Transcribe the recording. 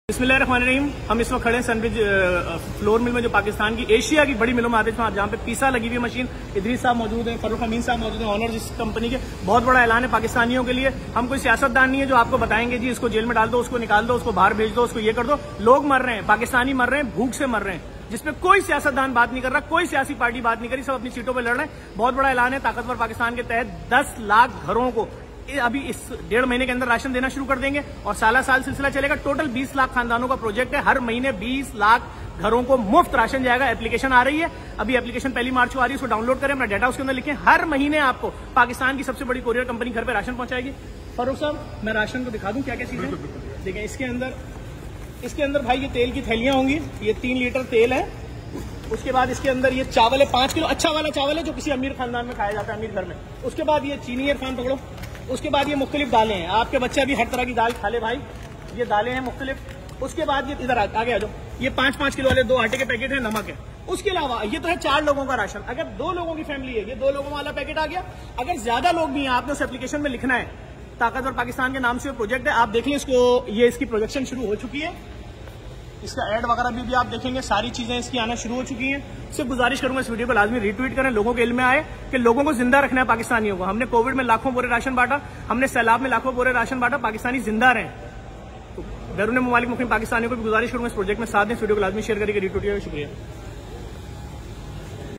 बिस्मिल्लाहिर्रहमानिर्रहीम। हम इस वक्त खड़े हैं सनब्रिज फ्लोर मिल में, जो पाकिस्तान की एशिया की बड़ी मिलों में आते हैं, जहाँ पे पीसा लगी हुई मशीन। इदरीस साहब मौजूद हैं, फरूख अमीन साहब मौजूद हैं, ऑनर जिस कंपनी के। बहुत बड़ा ऐलान है पाकिस्तानियों के लिए। हम कोई सियासतदान नहीं है जो आपको बताएंगे जी इसको जेल में डाल दो, उसको निकाल दो, उसको बाहर भेज दो, उसको ये कर दो। लोग मर रहे हैं, पाकिस्तानी मर रहे हैं, भूख से मर रहे हैं, जिसपे कोई सियासतदान बात नहीं कर रहा, कोई सियासी पार्टी बात नहीं करी, सब अपनी सीटों पर लड़ रहे हैं। बहुत बड़ा ऐलान है ताकतवर पाकिस्तान के तहत 10 लाख घरों को अभी इस 1.5 महीने के अंदर राशन देना शुरू कर देंगे और साल सिलसिला चलेगा। टोटल 20 लाख खानदानों का प्रोजेक्ट है। हर महीने 20 लाख घरों को मुफ्त राशन जाएगा। एप्लीकेशन आ रही है, अभी एप्लीकेशन 1 मार्च को आ रही है, उसको डाउनलोड करें, अपना डाटा उसके अंदर लिखें। हर महीने आपको पाकिस्तान की सबसे बड़ी कोरियर कंपनी घर पे राशन पहुंचाएगी। फरूख साहब, मैं राशन को दिखा दूं क्या क्या चीजें देखें। इसके अंदर भाई ये तेल की थैलियां होंगी, ये 3 लीटर तेल है। उसके बाद इसके अंदर ये चावल है, 5 किलो अच्छा वाला चावल है जो किसी अमीर खानदान में खाया जाता है, अमीर घर में। उसके बाद ये चीनी इरफान पकड़ो। उसके बाद ये मुख्तलिफ दालें हैं, आपके बच्चे अभी हर तरह की दाल खा ले भाई, ये दालें हैं मुख्तलिफ। उसके बाद ये इधर आगे आ जाओ, ये 5-5 किलो वाले 2 आटे के पैकेट है, नमक है। उसके अलावा ये तो है 4 लोगों का राशन। अगर 2 लोगों की फैमिली है, ये 2 लोगों वाला पैकेट आ गया। अगर ज्यादा लोग भी हैं, आपने उस एप्लीकेशन में लिखना है, ताकतवर पाकिस्तान के नाम से प्रोजेक्ट है, आप देख लें इसको। ये इसकी प्रोजेक्शन शुरू हो चुकी है, इसका ऐड वगैरह भी आप देखेंगे, सारी चीजें इसकी आना शुरू हो चुकी हैं। सिर्फ गुजारिश करूंगा इस वीडियो को लाजमी रीट्वीट करें, लोगों के इल्म में आए कि लोगों को जिंदा रखना है पाकिस्तानियों को। हमने कोविड में लाखों बोरे राशन बांटा, हमने सैलाब में लाखों बोरे राशन बांटा, पाकिस्तानी जिंदा रहे। तो बैरून मुमालिक मुकीम पाकिस्तानियों को भी गुजारिश करूंगा इस प्रोजेक्ट में साथ दें। इस वीडियो को लाजमी शेयर करके रीट्वीट करें। शुक्रिया।